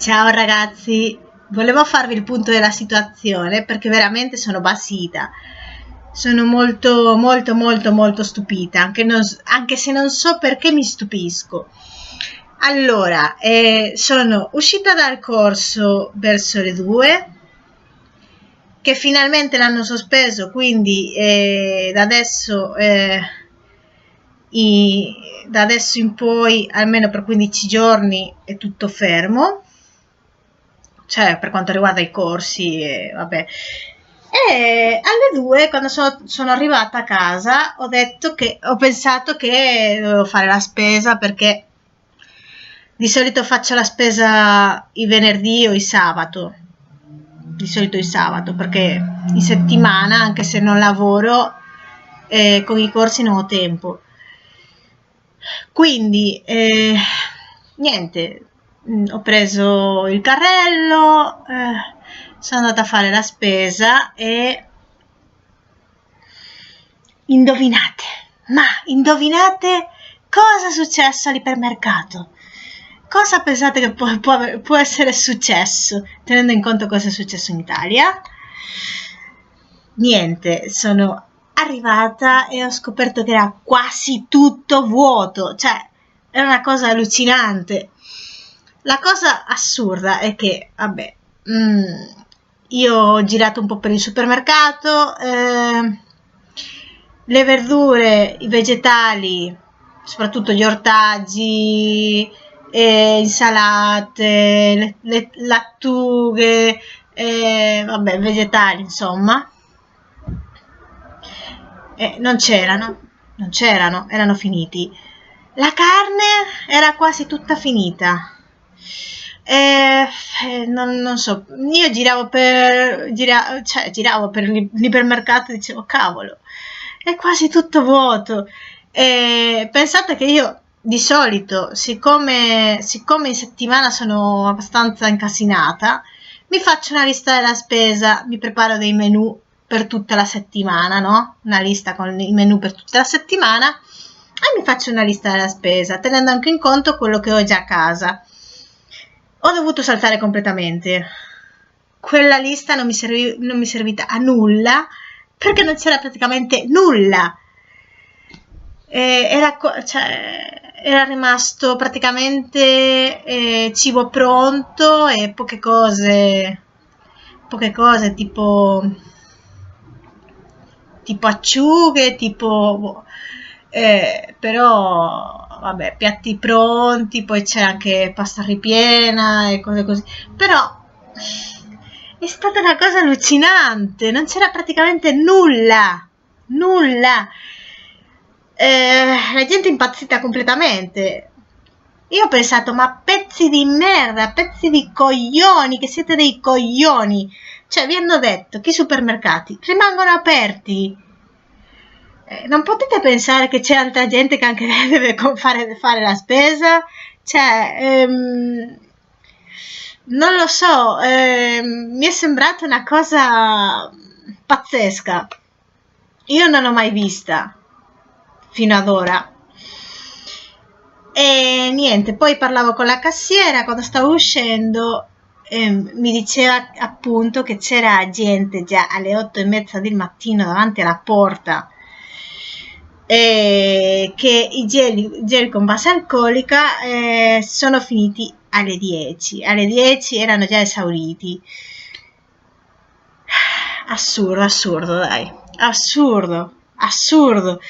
Ciao ragazzi, volevo farvi il punto della situazione perché veramente sono basita. Sono molto molto molto molto stupita, anche se non so perché mi stupisco. Allora, sono uscita dal corso verso le 2, che finalmente l'hanno sospeso, quindi i- da adesso in poi, almeno per 15 giorni, è tutto fermo, cioè per quanto riguarda i corsi, vabbè. E alle 2, quando sono arrivata a casa, ho pensato che dovevo fare la spesa perché di solito faccio la spesa i venerdì o i sabato. Di solito il sabato, perché in settimana, anche se non lavoro, con i corsi non ho tempo. Quindi, niente, ho preso il carrello, sono andata a fare la spesa e indovinate, ma indovinate cosa è successo all'ipermercato? Cosa pensate che può essere successo, tenendo in conto cosa è successo in Italia? Niente, sono arrivata e ho scoperto che era quasi tutto vuoto, cioè è una cosa allucinante. La cosa assurda è che, vabbè, io ho girato un po' per il supermercato, le verdure, i vegetali, soprattutto gli ortaggi, insalate, le lattughe, vabbè, vegetali, insomma, non c'erano, erano finiti. La carne era quasi tutta finita. Non so, io giravo per l'ipermercato e dicevo, cavolo, è quasi tutto vuoto. Pensate che io di solito, siccome in settimana sono abbastanza incasinata, mi faccio una lista della spesa, mi preparo dei menù per tutta la settimana, no? Una lista con i menù per tutta la settimana e mi faccio una lista della spesa, tenendo anche in conto quello che ho già a casa. Ho dovuto saltare completamente. Quella lista non mi è servita a nulla perché non c'era praticamente nulla. Era rimasto praticamente cibo pronto e poche cose tipo acciughe, però vabbè, piatti pronti, poi c'è anche pasta ripiena e cose così. Però è stata una cosa allucinante, non c'era praticamente nulla, nulla. La gente è impazzita completamente. Io ho pensato, ma pezzi di merda, pezzi di coglioni, che siete dei coglioni. Cioè, vi hanno detto che i supermercati rimangono aperti. Non potete pensare che c'è altra gente che anche deve fare la spesa? Cioè, non lo so, mi è sembrata una cosa pazzesca. Io non l'ho mai vista fino ad ora. E niente, poi parlavo con la cassiera quando stavo uscendo, mi diceva appunto che c'era gente già alle 8:30 del mattino davanti alla porta, e che i gel con base alcolica sono finiti alle 10. Alle 10 erano già esauriti. Assurdo, assurdo, dai. Assurdo, assurdo.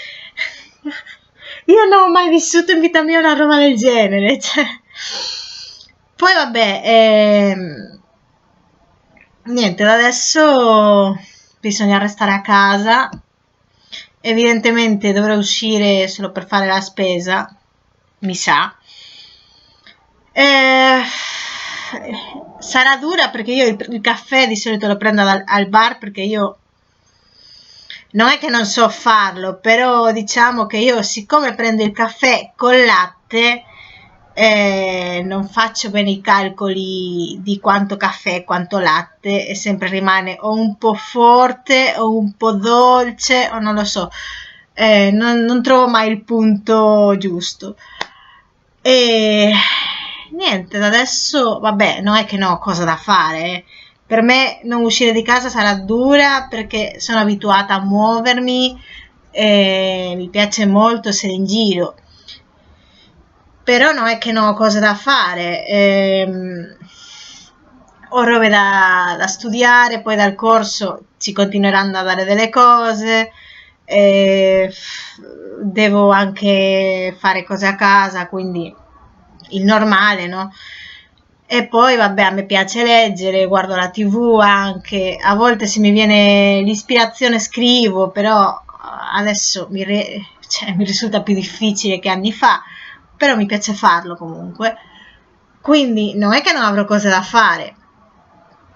Io non ho mai vissuto in vita mia una roba del genere. Cioè. Poi vabbè, niente, da adesso bisogna restare a casa. Evidentemente dovrò uscire solo per fare la spesa, mi sa. Eh, sarà dura perché io il caffè di solito lo prendo al bar, perché io non è che non so farlo, però diciamo che io, siccome prendo il caffè col latte, non faccio bene i calcoli di quanto caffè e quanto latte, e sempre rimane o un po' forte o un po' dolce o non lo so. Non trovo mai il punto giusto. E niente, da adesso, vabbè, non è che non ho cosa da fare. Per me non uscire di casa sarà dura perché sono abituata a muovermi e mi piace molto essere in giro. Però non è che non ho cose da fare. Ho robe da studiare, poi dal corso ci continueranno a dare delle cose, eh, devo anche fare cose a casa, quindi il normale, no? E poi, vabbè, a me piace leggere, guardo la TV anche, a volte se mi viene l'ispirazione scrivo, però adesso cioè, mi risulta più difficile che anni fa, però mi piace farlo comunque. Quindi non è che non avrò cose da fare,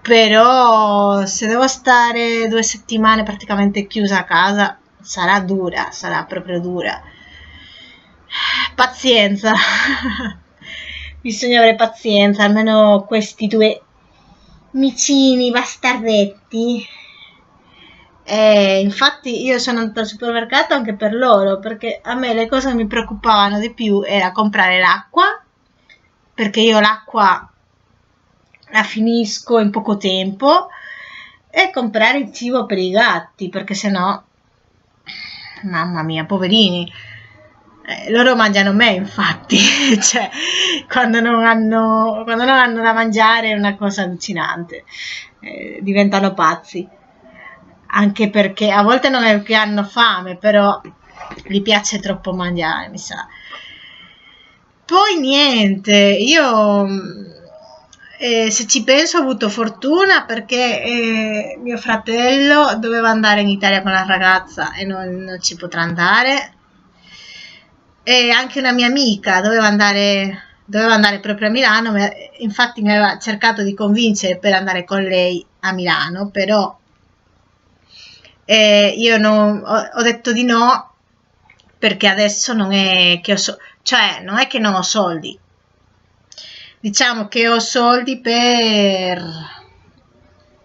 però se devo stare 2 settimane praticamente chiusa a casa, sarà dura, sarà proprio dura. Pazienza. Bisogna avere pazienza, almeno questi due micini bastardetti. Infatti io sono andata al supermercato anche per loro, perché a me le cose che mi preoccupavano di più era comprare l'acqua, perché io l'acqua la finisco in poco tempo, e comprare il cibo per i gatti, perché sennò, mamma mia, poverini, loro mangiano me, infatti, cioè, quando non hanno da mangiare è una cosa allucinante, diventano pazzi, anche perché a volte non è che hanno fame, però gli piace troppo mangiare, mi sa. Poi niente, io se ci penso ho avuto fortuna perché mio fratello doveva andare in Italia con la ragazza e non ci potrà andare, e anche una mia amica doveva andare proprio a Milano, infatti mi aveva cercato di convincere per andare con lei a Milano, però io ho detto di no perché adesso non è che cioè non è che non ho soldi, diciamo che ho soldi per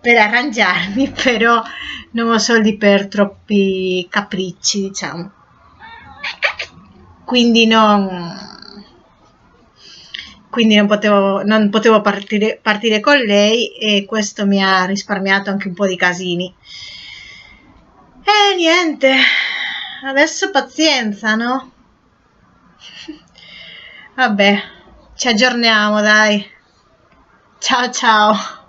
arrangiarmi, però non ho soldi per troppi capricci, diciamo. Quindi non potevo partire con lei, e questo mi ha risparmiato anche un po' di casini. E niente, adesso pazienza, no? Vabbè, ci aggiorniamo, dai. Ciao ciao.